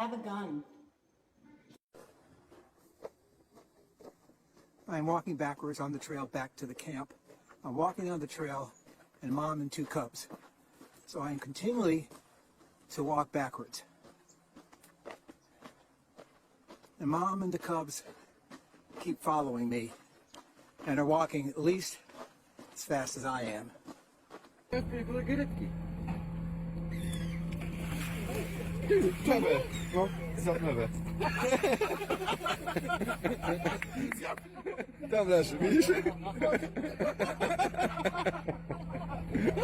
have a gun. I'm walking backwards on the trail back to the camp. I'm walking on the trail and Mom and 2 cubs. So I am continually to walk backwards. And Mom and the cubs keep following me and are walking at least as fast as I am. Nowe, no, za nowe. Tam leży, widzisz?